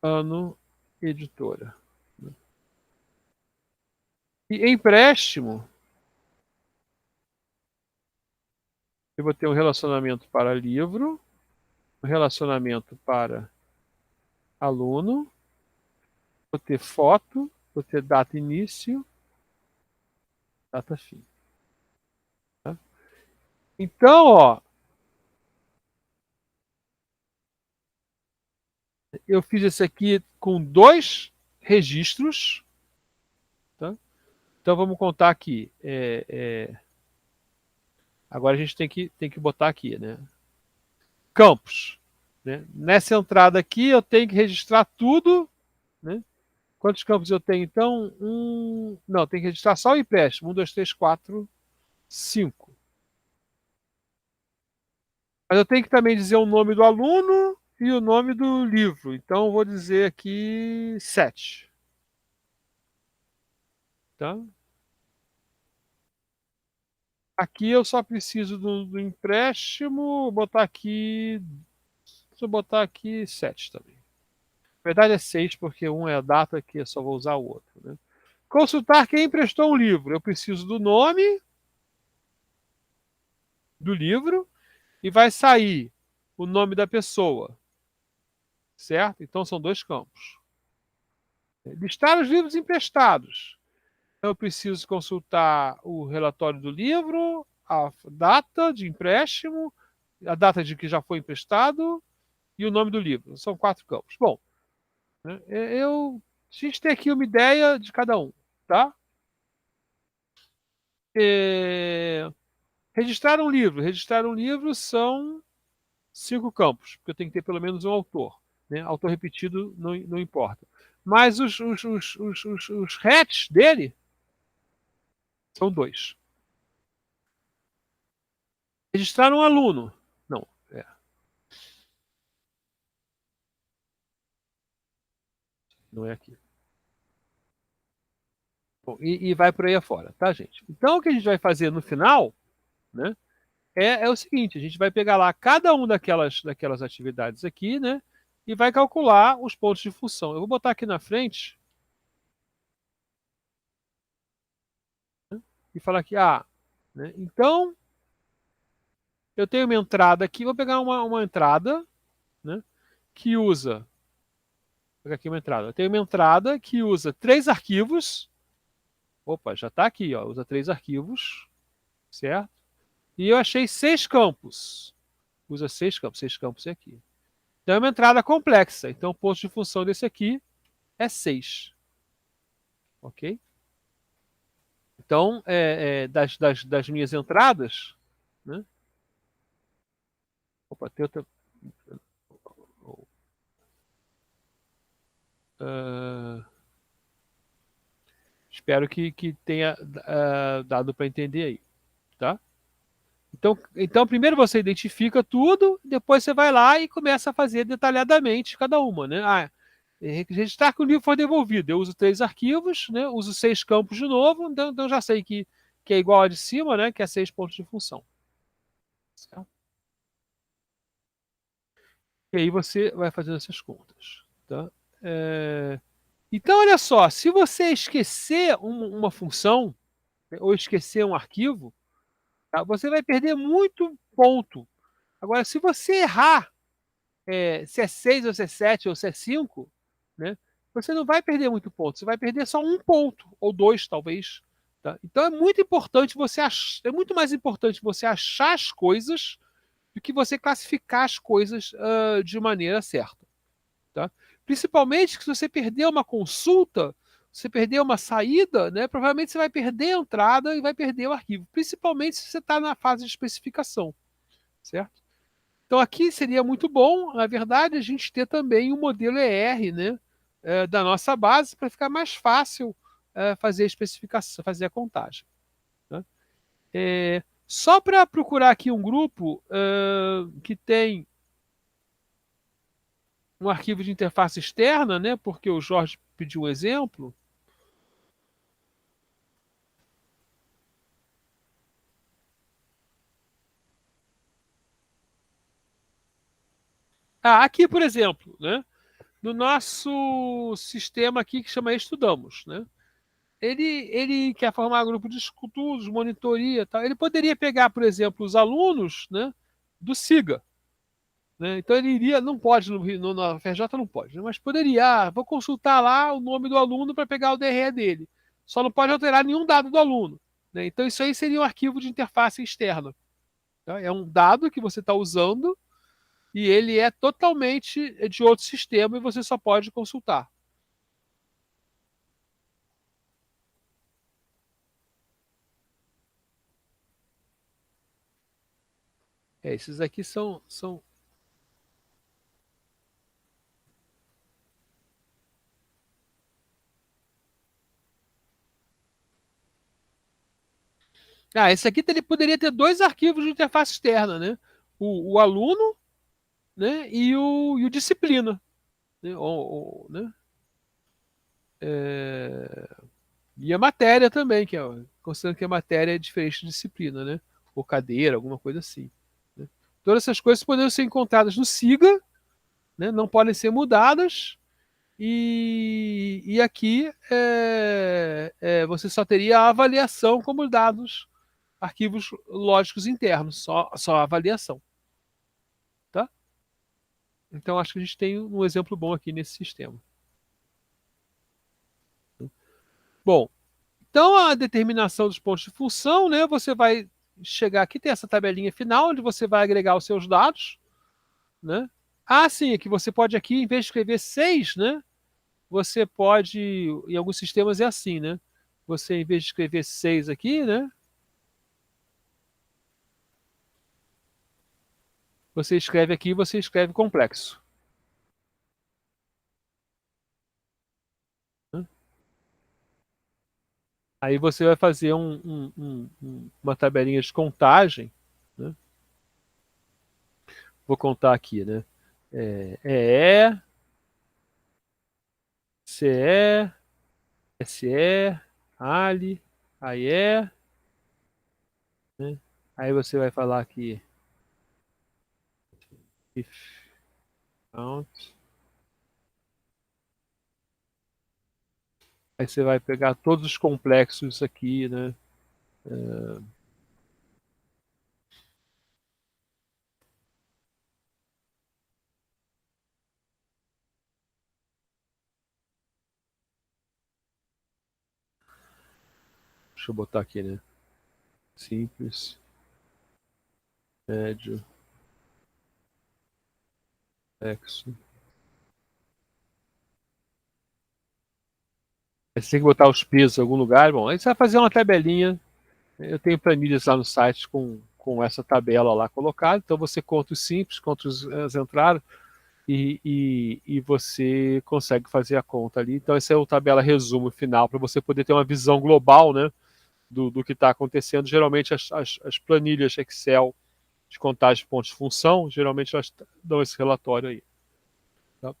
ano, editora. E empréstimo, eu vou ter um relacionamento para livro, um relacionamento para aluno, vou ter foto, vou ter data início, data fim. Tá? Então, ó, eu fiz esse aqui com 2 registros. Tá? Então vamos contar aqui. Agora a gente tem que botar aqui, né? Campos. Né? Nessa entrada aqui eu tenho que registrar tudo. Né? Quantos campos eu tenho então? Não, tem que registrar só o empréstimo. 1, 2, 3, 4, 5. Mas eu tenho que também dizer o nome do aluno e o nome do livro. Então eu vou dizer aqui 7. Tá? Aqui eu só preciso do empréstimo. Vou botar aqui. Deixa eu botar aqui 7 também. Na verdade é 6, porque um é a data que eu só vou usar o outro. Né? Consultar quem emprestou um livro. Eu preciso do nome do livro e vai sair o nome da pessoa. Certo? Então são 2 campos. Listar os livros emprestados. Eu preciso consultar o relatório do livro, a data de empréstimo, a data de que já foi emprestado e o nome do livro. São 4 campos. Bom, né, a gente tem aqui uma ideia de cada um. Tá? Registrar um livro. Registrar um livro são 5 campos, porque eu tenho que ter pelo menos um autor. Né? Autor repetido não importa. Mas os hatch dele são 2. Registrar um aluno. Não, não é aqui. Bom, e vai por aí afora, tá, gente? Então, o que a gente vai fazer no final, né, é o seguinte: a gente vai pegar lá cada um daquelas atividades aqui, né, e vai calcular os pontos de função. Eu vou botar aqui na frente e falar aqui, né, então, eu tenho uma entrada aqui, vou pegar uma entrada, né, que usa, vou pegar aqui uma entrada. Eu tenho uma entrada que usa 3 arquivos. Opa, já está aqui, ó, usa 3 arquivos, certo? E eu achei 6 campos. Usa 6 campos, 6 campos é aqui. Então é uma entrada complexa. Então o ponto de função desse aqui é 6. Ok? Então, das minhas entradas, né? Opa, tem outra. ah, espero que tenha dado para entender aí, tá? Então, primeiro você identifica tudo, depois você vai lá e começa a fazer detalhadamente cada uma, né? Registrar que o livro foi devolvido. Eu uso 3 arquivos, né? Uso 6 campos de novo, então já sei que é igual a de cima, né? Que é 6 pontos de função. Certo? E aí você vai fazendo essas contas, tá? É, Então, olha só, se você esquecer uma função, né, ou esquecer um arquivo, tá? Você vai perder muito ponto. Agora, se você errar, se é 6 ou se é 7 ou se é 5, né? Você não vai perder muito ponto, você vai perder só um ponto, ou 2, talvez. Tá? Então é muito importante é muito mais importante você achar as coisas do que você classificar as coisas de maneira certa. Tá? Principalmente que se você perder uma consulta, se você perder uma saída, né, provavelmente você vai perder a entrada e vai perder o arquivo. Principalmente se você está na fase de especificação, certo? Então aqui seria muito bom, na verdade, a gente ter também o modelo ER, né, da nossa base para ficar mais fácil fazer a especificação, fazer a contagem. Tá? Só para procurar aqui um grupo que tem um arquivo de interface externa, né, porque o Jorge pediu um exemplo. Aqui, por exemplo, né, no nosso sistema aqui que chama Estudamos, né, ele quer formar grupo de estudos, monitoria, tal. Ele poderia pegar, por exemplo, os alunos, né, do SIGA, né? Então ele iria, não pode na FRJ não pode, né? Mas poderia, vou consultar lá o nome do aluno para pegar o DRE dele. Só não pode alterar nenhum dado do aluno, né? Então isso aí seria um arquivo de interface externa. Tá? É um dado que você está usando e ele é totalmente de outro sistema e você só pode consultar. Esses aqui são. Esse aqui ele poderia ter 2 arquivos de interface externa, né? O aluno, né? E o disciplina, né? Né? É, E a matéria também, considerando que a matéria é diferente de disciplina, né? Ou cadeira, alguma coisa assim. Né? Todas essas coisas poderiam ser encontradas no SIGA, né? Não podem ser mudadas. E aqui você só teria a avaliação como dados, arquivos lógicos internos, só a avaliação. Tá? Então acho que a gente tem um exemplo bom aqui nesse sistema. Bom, então a determinação dos pontos de função, né? Você vai chegar aqui, tem essa tabelinha final, onde você vai agregar os seus dados, né? Sim, é que você pode aqui, em vez de escrever 6, né? Você pode, em alguns sistemas é assim, né? Você, em vez de escrever 6 aqui, né? Você escreve aqui, você escreve complexo. Aí você vai fazer uma tabelinha de contagem, né? Vou contar aqui, né? EE, CE, SE, ALI, AIE, né? Aí você vai falar aqui if count. Aí você vai pegar todos os complexos aqui, né? Deixa eu botar aqui, né? Simples, médio, complexo. Aí você tem que botar os pesos em algum lugar. Bom, aí você vai fazer uma tabelinha. Eu tenho planilhas lá no site com essa tabela lá colocada. Então você conta os simples, conta as entradas e você consegue fazer a conta ali. Então essa é o tabela resumo final para você poder ter uma visão global, né, do que está acontecendo. Geralmente as planilhas Excel de contagem de pontos de função, geralmente elas dão esse relatório aí. Tá?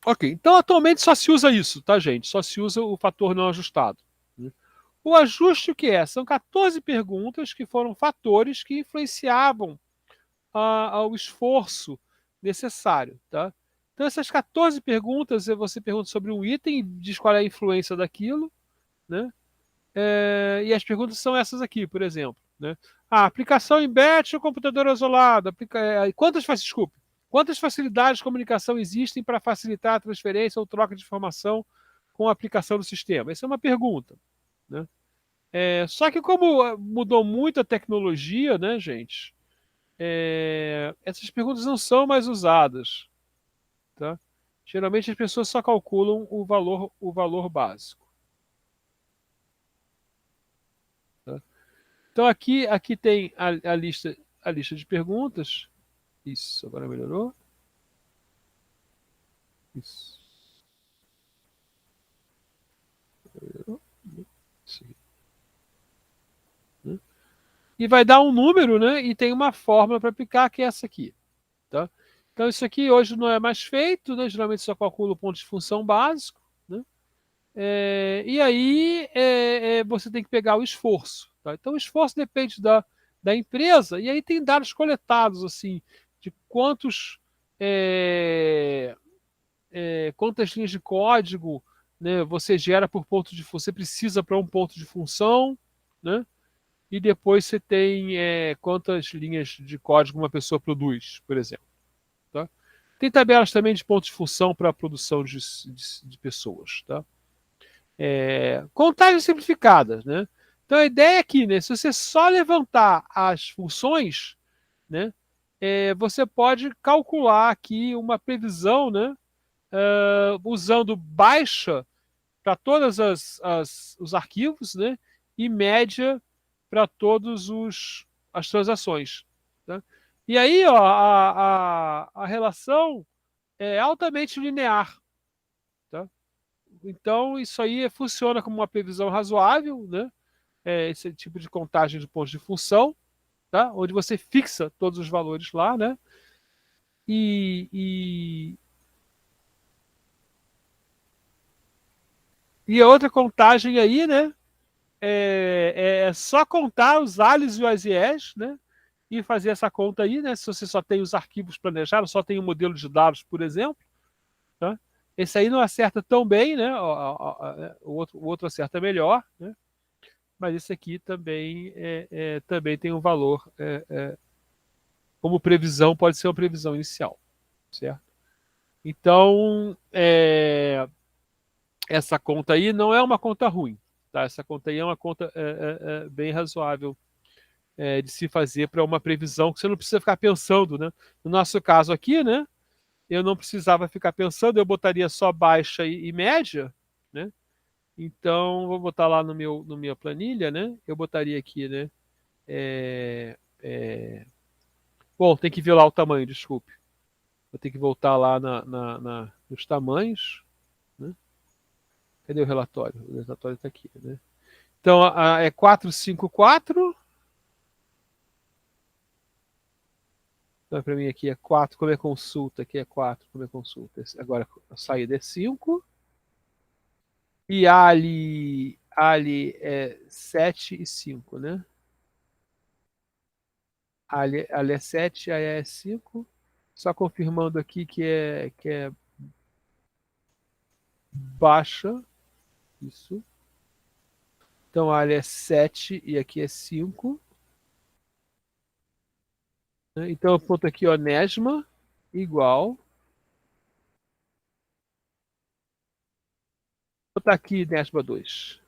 Ok, então atualmente só se usa isso, tá, gente? Só se usa o fator não ajustado. Né? O ajuste o que é? São 14 perguntas que foram fatores que influenciavam ao esforço necessário. Tá? Então, essas 14 perguntas, você pergunta sobre um item e diz qual é a influência daquilo. Né? E as perguntas são essas aqui, por exemplo. Né? Aplicação em batch ou computador isolado? Quantas facilidades de comunicação existem para facilitar a transferência ou troca de informação com a aplicação do sistema? Essa é uma pergunta. Né? Só que como mudou muito a tecnologia, né, gente, essas perguntas não são mais usadas. Tá? Geralmente as pessoas só calculam o valor básico. Tá? Então aqui tem a lista de perguntas. Isso, agora melhorou. Isso. Melhorou. Isso aqui, né? E vai dar um número, né? E tem uma fórmula para aplicar, que é essa aqui. Tá? Então isso aqui hoje não é mais feito, né? Geralmente só calcula o ponto de função básico. Né? E aí você tem que pegar o esforço. Tá? Então o esforço depende da empresa, e aí tem dados coletados assim, de quantas linhas de código, né, você gera por ponto de você precisa para um ponto de função, né? E depois você tem quantas linhas de código uma pessoa produz, por exemplo. Tá? Tem tabelas também de pontos de função para a produção de pessoas. Tá? Contagens simplificadas. Né? Então a ideia é que, né, se você só levantar as funções, né, você pode calcular aqui uma previsão, né, usando baixa para todos os arquivos, né, e média para todas as transações. Tá? E aí, ó, a relação é altamente linear. Tá? Então, isso aí funciona como uma previsão razoável, né? Esse tipo de contagem de pontos de função, tá? Onde você fixa todos os valores lá, né? E, e, e a outra contagem aí, né? É só contar os alhos e os iés, né? E fazer essa conta aí, né? Se você só tem os arquivos planejados, só tem um modelo de dados, por exemplo, tá? Esse aí não acerta tão bem, né? O outro acerta melhor, né? Mas esse aqui também tem um valor, como previsão, pode ser uma previsão inicial, certo? Então, essa conta aí não é uma conta ruim, tá? Essa conta aí é uma conta bem razoável de se fazer para uma previsão que você não precisa ficar pensando, né? No nosso caso aqui, né? Eu não precisava ficar pensando, eu botaria só baixa e média, né? Então, vou botar lá no minha planilha, né? Eu botaria aqui, né? Bom, tem que ver lá o tamanho, desculpe. Vou ter que voltar lá nos tamanhos, né? Cadê o relatório? O relatório está aqui, né? Então, é 454. Então, para mim aqui é 4, como é consulta, aqui é 4, como é consulta. Agora a saída é 5. E Ali é 7 e 5, né? Ali é 7, aí é 5. Só confirmando aqui que é baixa. Isso. Então ali é 7 e aqui é 5. Né? Então eu ponto aqui, ó, Nesma igual. Vou botar aqui Nesma 2.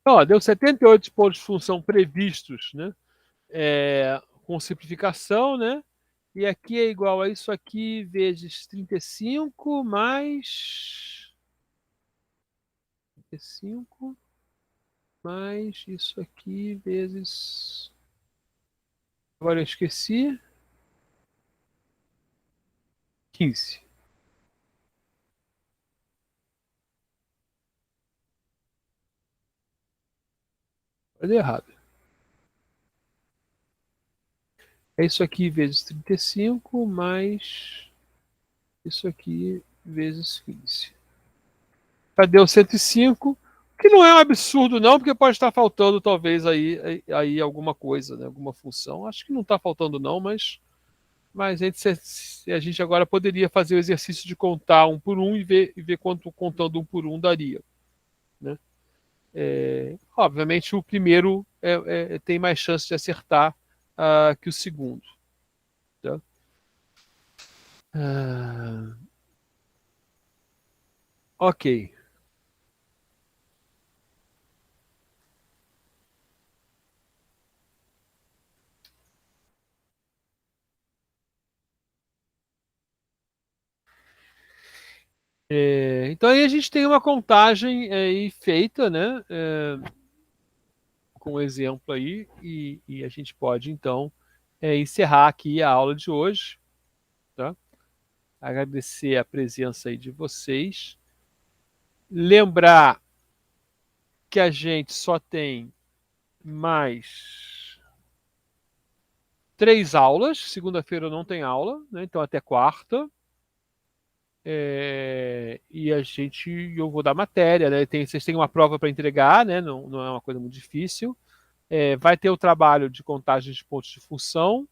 Então, ó, deu 78 pontos de função previstos, né? Com simplificação, né? E aqui é igual a isso aqui vezes 35 mais 35 mais isso aqui vezes. Agora eu esqueci. 15. Olha errado. É isso aqui vezes 35 mais isso aqui vezes 15. Já deu 105, que não é um absurdo não, porque pode estar faltando talvez aí alguma coisa, né? Alguma função. Acho que não está faltando não, mas a gente agora poderia fazer o exercício de contar um por um e ver quanto contando um por um daria. Né? Obviamente o primeiro tem mais chance de acertar que o segundo. Tá? Ah, ok. Então aí a gente tem uma contagem aí feita, né? Com o exemplo aí, e a gente pode então encerrar aqui a aula de hoje. Tá? Agradecer a presença aí de vocês. Lembrar que a gente só tem mais 3 aulas. Segunda-feira não tem aula, né? Então até quarta. E eu vou dar matéria, né? Vocês têm uma prova para entregar, né? Não, não é uma coisa muito difícil. Vai ter o trabalho de contagem de pontos de função.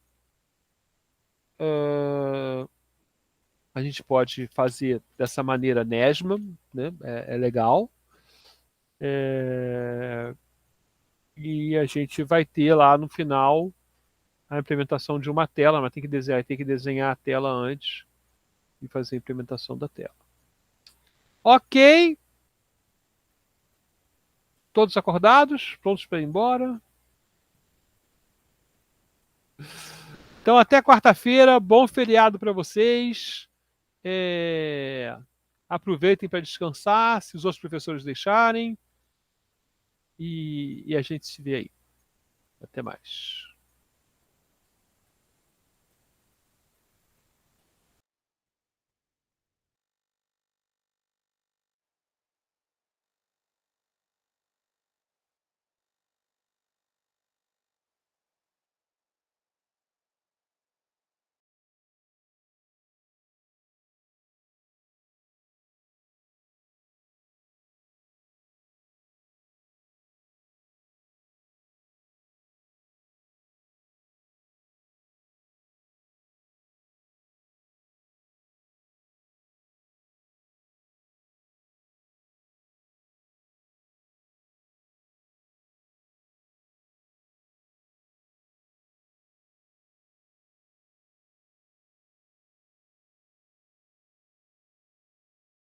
A gente pode fazer dessa maneira Nesma, né? É legal. É, e a gente vai ter lá no final a implementação de uma tela, mas tem que desenhar a tela antes e fazer a implementação da tela. Ok, todos acordados, prontos para ir embora. Então até quarta-feira, bom feriado para vocês. Aproveitem para descansar, se os outros professores deixarem. E a gente se vê aí. Até mais.